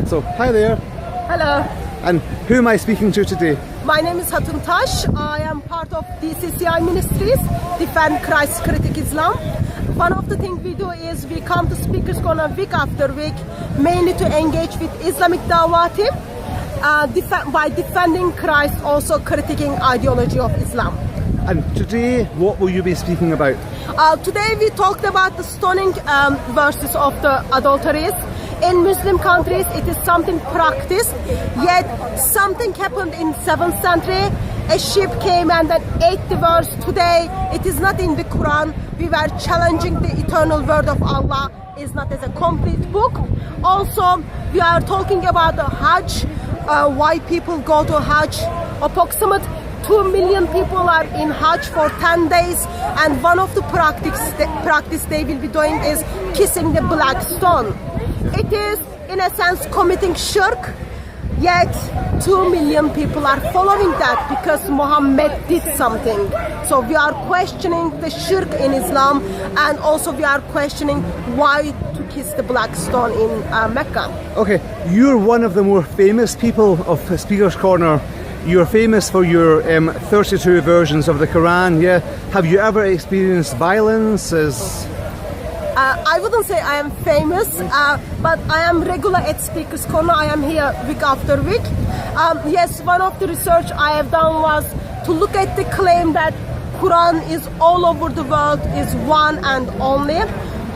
So, hi there. Hello. And who am I speaking to today? My name is Hatun Tash. I am part of DCCI Ministries, Defend Christ Critic Islam. One of the things we do is we come to Speakers Corner week after week, mainly to engage with Islamic Dawah team by defending Christ, also critiquing ideology of Islam. And today, what will you be speaking about? Today we talked about the stoning verses of the adulteries. In Muslim countries, it is something practiced, yet something happened in 7th century. A ship came and then ate the verse. Today, it is not in the Quran. We were challenging the eternal word of Allah. It's not as a complete book. Also, we are talking about the Hajj, why people go to Hajj. Approximate 2 million people are in Hajj for 10 days, and one of the practice they will be doing is kissing the black stone. It is, in a sense, committing shirk, yet 2 million people are following that because Muhammad did something. So we are questioning the shirk in Islam, and also we are questioning why to kiss the black stone in Mecca. Okay, you're one of the more famous people of Speakers Corner. You're famous for your 32 versions of the Quran, yeah? Have you ever experienced violence? I wouldn't say I am famous, but I am regular at Speakers Corner. I am here week after week. Yes, one of the research I have done was to look at the claim that Quran is all over the world, is one and only.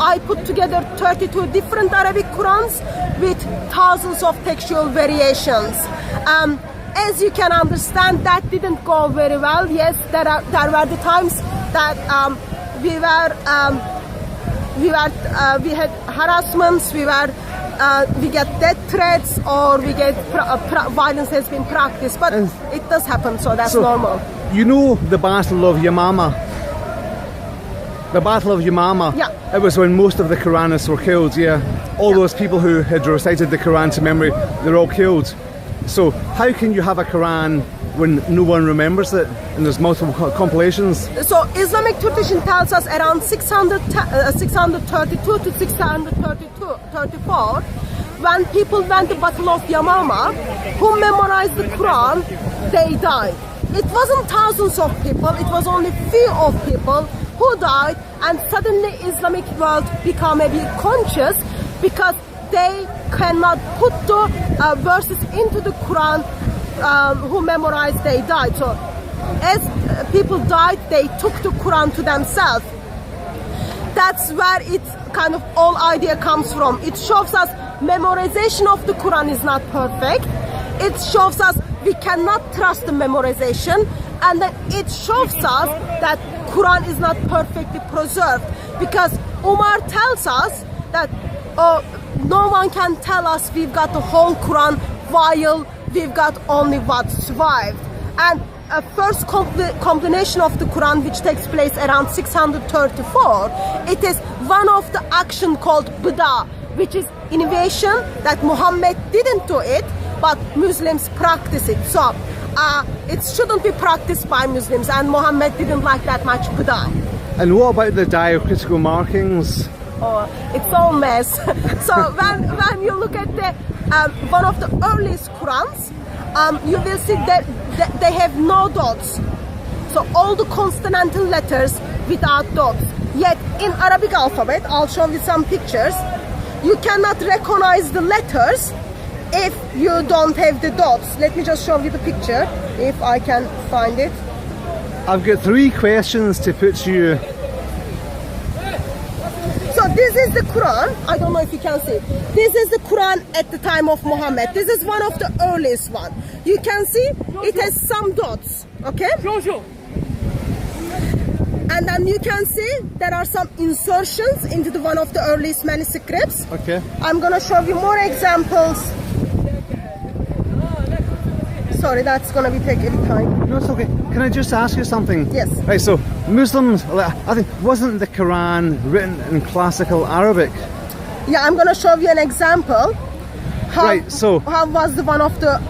I put together 32 different Arabic Qurans with thousands of textual variations. As you can understand, that didn't go very well. Yes, there were the times that we had harassments, we get death threats, or we get violence has been practiced, but it does happen, so that's normal. You know the Battle of Yamama? The Battle of Yamama? Yeah. It was when most of the Quranists were killed, yeah. All those people who had recited the Quran to memory, they're all killed. So how can you have a Quran when no one remembers it and there's multiple compilations? So Islamic tradition tells us around 632 to 634, when people went to the Battle of Yamama, who memorized the Quran, they died. It wasn't thousands of people, it was only few of people who died, and suddenly Islamic world became a bit conscious because they cannot put the verses into the Quran. Who memorized, they died. So as people died, they took the Quran to themselves. That's where it kind of all idea comes from. It shows us memorization of the Quran is not perfect. It shows us we cannot trust the memorization, and then it shows us that Quran is not perfectly preserved, because Umar tells us that no one can tell us we've got the whole Quran while we've got only what survived. And a first compilation of the Quran, which takes place around 634, it is one of the action called Bida, which is innovation that Muhammad didn't do it, but Muslims practice it. So it shouldn't be practiced by Muslims, and Muhammad didn't like that much Bida. And what about the diacritical markings? Oh, it's all mess. So when you look at the one of the earliest Qurans, you will see that they have no dots. So all the consonantal letters without dots. Yet in Arabic alphabet, I'll show you some pictures, you cannot recognize the letters if you don't have the dots. Let me just show you the picture, if I can find it. I've got 3 questions to put to you. So this is the Quran. I don't know if you can see. This is the Quran at the time of Muhammad. This is one of the earliest one. You can see it has some dots. Okay? And then you can see there are some insertions into the one of the earliest manuscripts. Okay. I'm gonna show you more examples. Sorry, that's gonna be taking time. No, it's okay. Can I just ask you something? Yes. Right, so Muslims, I think, wasn't the Quran written in classical Arabic? Yeah, I'm gonna show you an example. How was the one of the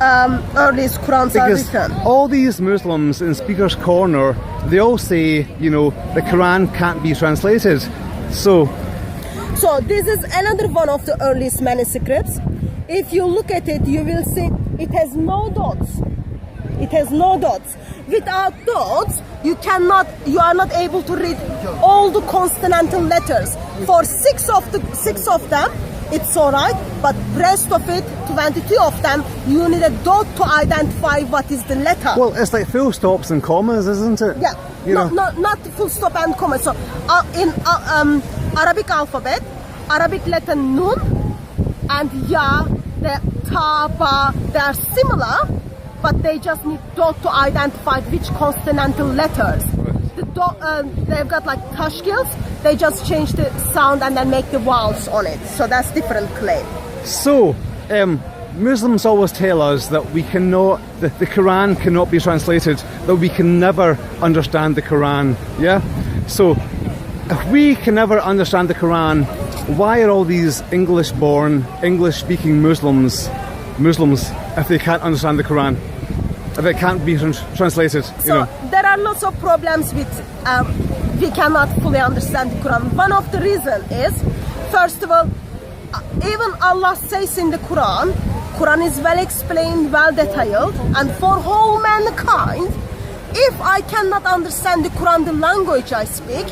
earliest Qurans are written? All these Muslims in Speaker's Corner, they all say, you know, the Quran can't be translated. So So this is another one of the earliest manuscripts. If you look at it, you will see it has no dots. It has no dots. Without dots, you are not able to read all the consonantal letters. For six of them, it's alright, but rest of it, 22 of them, you need a dot to identify what is the letter. Well, it's like full stops and commas, isn't it? Yeah, not full stop and comma. So in Arabic alphabet, Arabic letter nun and ya, the ta, ba, they are similar, but they just need dot to identify which consonantal letters. The dot, they've got like tashkils, they just change the sound and then make the vowels on it. So that's different claim. So, Muslims always tell us that we cannot, the Quran cannot be translated, that we can never understand the Quran, yeah? So, if we can never understand the Quran, why are all these English-born, English-speaking Muslims if they can't understand the Quran? If it can't be translated, So there are lots of problems with we cannot fully understand the Quran. One of the reasons is, first of all, even Allah says in the Quran is well explained, well detailed, and for whole mankind. If I cannot understand the Quran, the language I speak,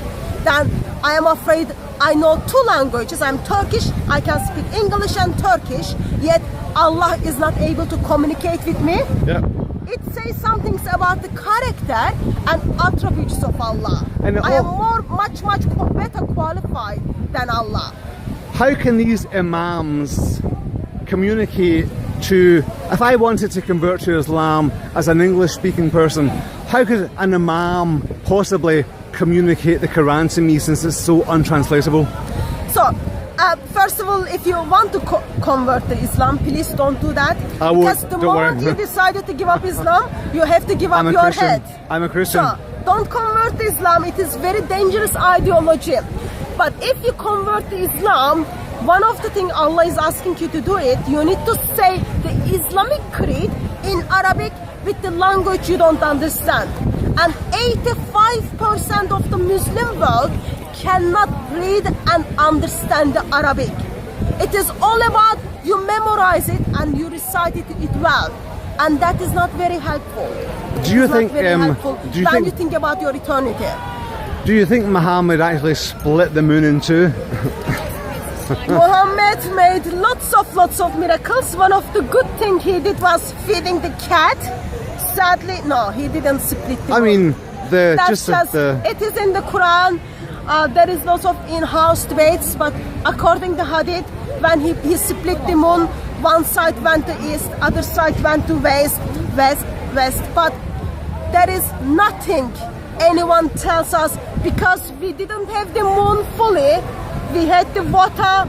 then I am afraid I know two languages. I'm Turkish, I can speak English and Turkish, yet Allah is not able to communicate with me. Yeah. It says something about the character and attributes of Allah. And I am much better qualified than Allah. How can these imams communicate to, if I wanted to convert to Islam as an English-speaking person, how could an imam possibly communicate the Quran to me since it's so untranslatable? So, first of all, if you want to convert to Islam, please don't do that. I won't, because the moment you decided to give up Islam, you have to give up your Christian. head. I'm a Christian. So, don't convert to Islam. It is very dangerous ideology. But if you convert to Islam, one of the things Allah is asking you to do it, you need to say the Islamic creed in Arabic with the language you don't understand. And 85% of the Muslim world cannot read and understand the Arabic. It is all about you memorize it and you recite it well. And that is not very helpful. Do you think when you think about your eternity? Do you think Muhammad actually split the moon in two? Muhammad made lots of miracles. One of the good things he did was feeding the cat. Sadly, no, he didn't split the moon. I mean, it is in the Quran. There is lots of in-house debates, but according to Hadith, when he split the moon, one side went to east, other side went to west. But there is nothing anyone tells us, because we didn't have the moon fully. We had the water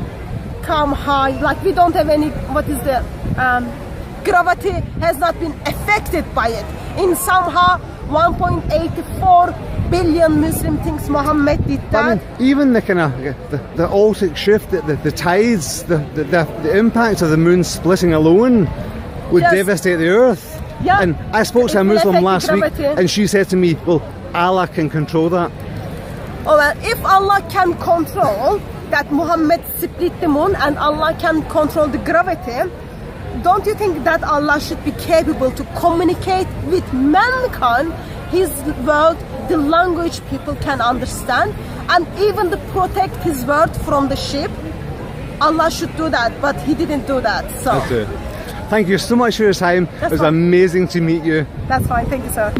come high, like we don't have any, gravity has not been affected by it. In somehow 1.84 billion Muslim thinks Muhammad did that. I mean, even the kind of the Altic shift, the tides, the impact of the moon splitting alone would devastate the earth. Yeah. And I spoke to a Muslim last week, and she said to me, "Well, Allah can control that." Oh, well, if Allah can control that Muhammad split the moon and Allah can control the gravity, don't you think that Allah should be capable to communicate with mankind, his world, the language people can understand, and even to protect his world from the ship? Allah should do that, but he didn't do that. So Thank you so much for your time. It was amazing to meet you. That's fine. Thank you, sir.